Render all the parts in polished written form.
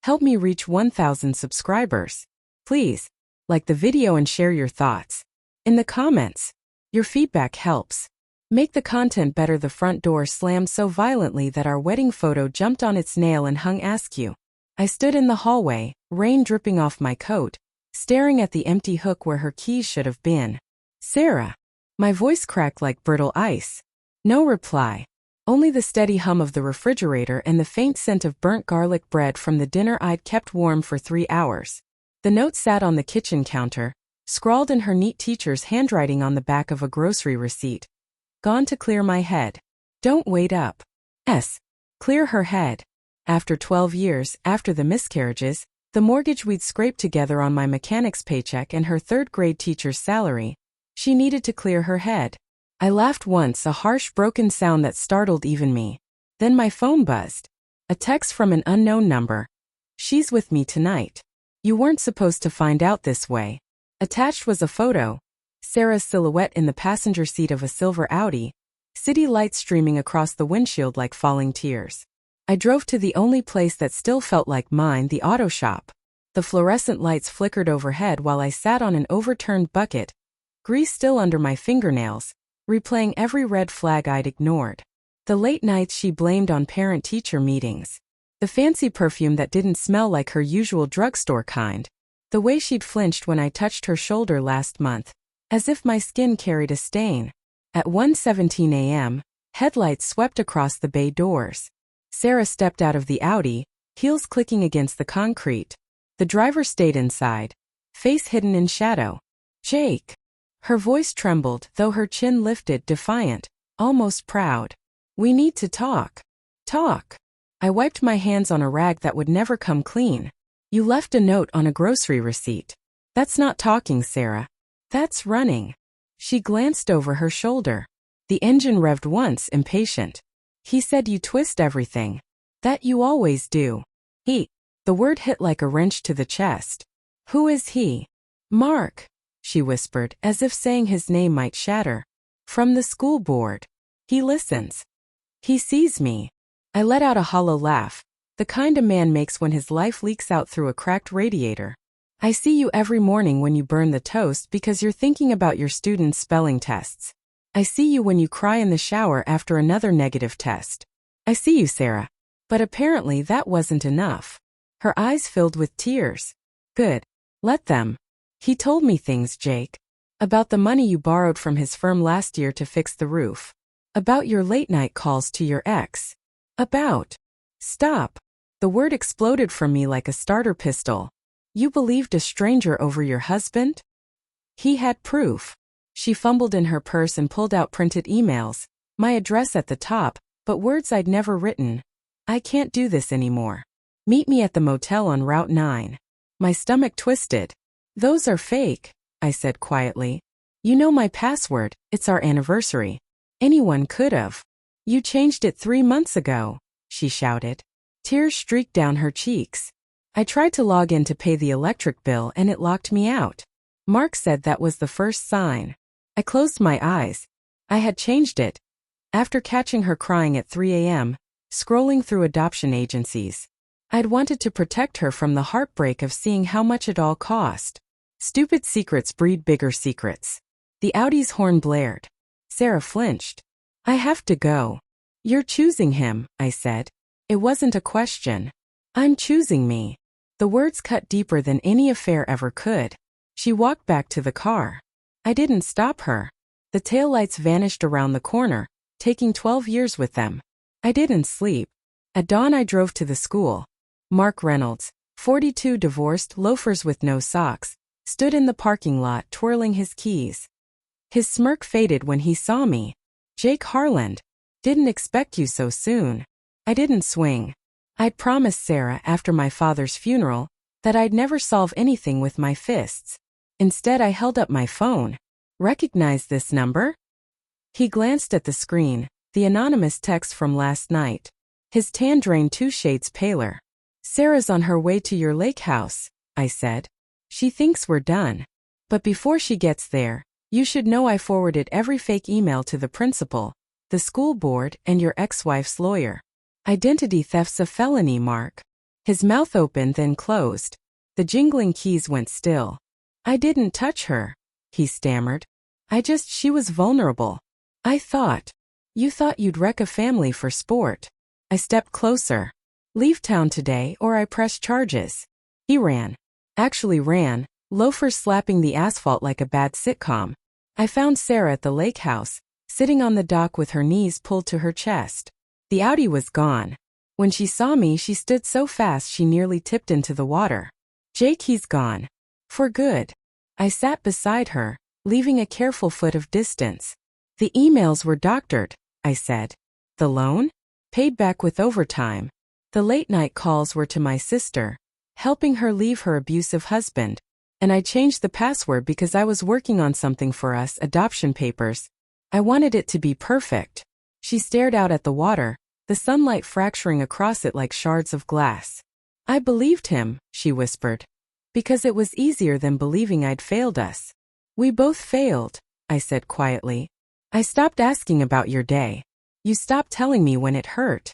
Help me reach 1,000 subscribers. Please, like the video and share your thoughts. In the comments, your feedback helps. Make the content better. The front door slammed so violently that our wedding photo jumped on its nail and hung askew. I stood in the hallway, rain dripping off my coat, staring at the empty hook where her keys should have been. Sarah. My voice cracked like brittle ice. No reply. Only the steady hum of the refrigerator and the faint scent of burnt garlic bread from the dinner I'd kept warm for 3 hours. The note sat on the kitchen counter, scrawled in her neat teacher's handwriting on the back of a grocery receipt. Gone to clear my head. Don't wait up. Clear her head. After 12 years, after the miscarriages, the mortgage we'd scraped together on my mechanic's paycheck and her third-grade teacher's salary, she needed to clear her head. I laughed once, a harsh broken sound that startled even me. Then my phone buzzed. A text from an unknown number. She's with me tonight. You weren't supposed to find out this way. Attached was a photo. Sarah's silhouette in the passenger seat of a silver Audi, city lights streaming across the windshield like falling tears. I drove to the only place that still felt like mine, the auto shop. The fluorescent lights flickered overhead while I sat on an overturned bucket, grease still under my fingernails, replaying every red flag I'd ignored. The late nights she blamed on parent-teacher meetings. The fancy perfume that didn't smell like her usual drugstore kind. The way she'd flinched when I touched her shoulder last month, as if my skin carried a stain. At 1:17 a.m., headlights swept across the bay doors. Sarah stepped out of the Audi, heels clicking against the concrete. The driver stayed inside, face hidden in shadow. Jake. Her voice trembled, though her chin lifted, defiant, almost proud. We need to talk. Talk. I wiped my hands on a rag that would never come clean. You left a note on a grocery receipt. That's not talking, Sarah. That's running. She glanced over her shoulder. The engine revved once, impatient. He said you twist everything. That you always do. He. The word hit like a wrench to the chest. Who is he? Mark, she whispered, as if saying his name might shatter. From the school board. He listens. He sees me. I let out a hollow laugh, the kind a man makes when his life leaks out through a cracked radiator. I see you every morning when you burn the toast because you're thinking about your students' spelling tests. I see you when you cry in the shower after another negative test. I see you, Sarah. But apparently that wasn't enough. Her eyes filled with tears. Good. Let them. He told me things, Jake. About the money you borrowed from his firm last year to fix the roof. About your late-night calls to your ex. About. Stop. The word exploded from me like a starter pistol. You believed a stranger over your husband? He had proof. She fumbled in her purse and pulled out printed emails, my address at the top, but words I'd never written. I can't do this anymore. Meet me at the motel on Route 9. My stomach twisted. Those are fake, I said quietly. You know my password, it's our anniversary. Anyone could have. You changed it 3 months ago, she shouted. Tears streaked down her cheeks. I tried to log in to pay the electric bill and it locked me out. Mark said that was the first sign. I closed my eyes. I had changed it. After catching her crying at 3 a.m., scrolling through adoption agencies. I'd wanted to protect her from the heartbreak of seeing how much it all cost. Stupid secrets breed bigger secrets. The Audi's horn blared. Sarah flinched. I have to go. You're choosing him, I said. It wasn't a question. I'm choosing me. The words cut deeper than any affair ever could. She walked back to the car. I didn't stop her. The taillights vanished around the corner, taking 12 years with them. I didn't sleep. At dawn I drove to the school. Mark Reynolds, 42, divorced, loafers with no socks, stood in the parking lot twirling his keys. His smirk faded when he saw me. Jake Harland. Didn't expect you so soon. I didn't swing. I'd promised Sarah after my father's funeral that I'd never solve anything with my fists. Instead, I held up my phone. Recognize this number? He glanced at the screen, the anonymous text from last night. His tan drained 2 shades paler. Sarah's on her way to your lake house, I said. She thinks we're done. But before she gets there, you should know I forwarded every fake email to the principal, the school board, and your ex-wife's lawyer. Identity theft's a felony, Mark. His mouth opened then closed. The jingling keys went still. I didn't touch her, he stammered. She was vulnerable. I thought. You thought you'd wreck a family for sport. I stepped closer. Leave town today or I press charges. He ran. Actually ran, loafers slapping the asphalt like a bad sitcom. I found Sarah at the lake house, sitting on the dock with her knees pulled to her chest. The Audi was gone. When she saw me, she stood so fast she nearly tipped into the water. Jake, he's gone. For good. I sat beside her, leaving a careful foot of distance. The emails were doctored, I said. The loan? Paid back with overtime. The late-night calls were to my sister, helping her leave her abusive husband. And I changed the password because I was working on something for us, adoption papers. I wanted it to be perfect. She stared out at the water, the sunlight fracturing across it like shards of glass. I believed him, she whispered. Because it was easier than believing I'd failed us. We both failed, I said quietly. I stopped asking about your day. You stopped telling me when it hurt.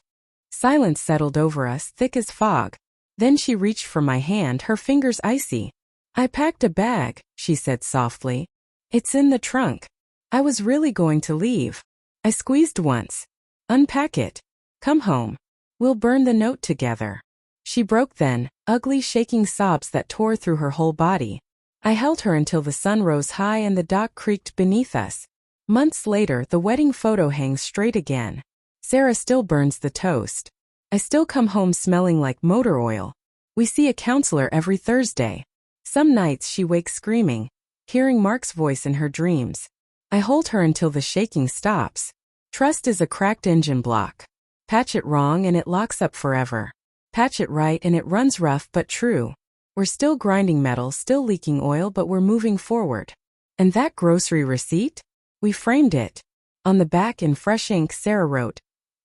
Silence settled over us, thick as fog. Then she reached for my hand, her fingers icy. I packed a bag, she said softly. It's in the trunk. I was really going to leave. I squeezed once. Unpack it. Come home. We'll burn the note together. She broke then, ugly shaking sobs that tore through her whole body. I held her until the sun rose high and the dock creaked beneath us. Months later, the wedding photo hangs straight again. Sarah still burns the toast. I still come home smelling like motor oil. We see a counselor every Thursday. Some nights she wakes screaming, hearing Mark's voice in her dreams. I hold her until the shaking stops. Trust is a cracked engine block. Patch it wrong and it locks up forever. Patch it right and it runs rough but true. We're still grinding metal, still leaking oil, but we're moving forward. And that grocery receipt? We framed it. On the back in fresh ink, Sarah wrote,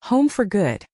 "Home for good."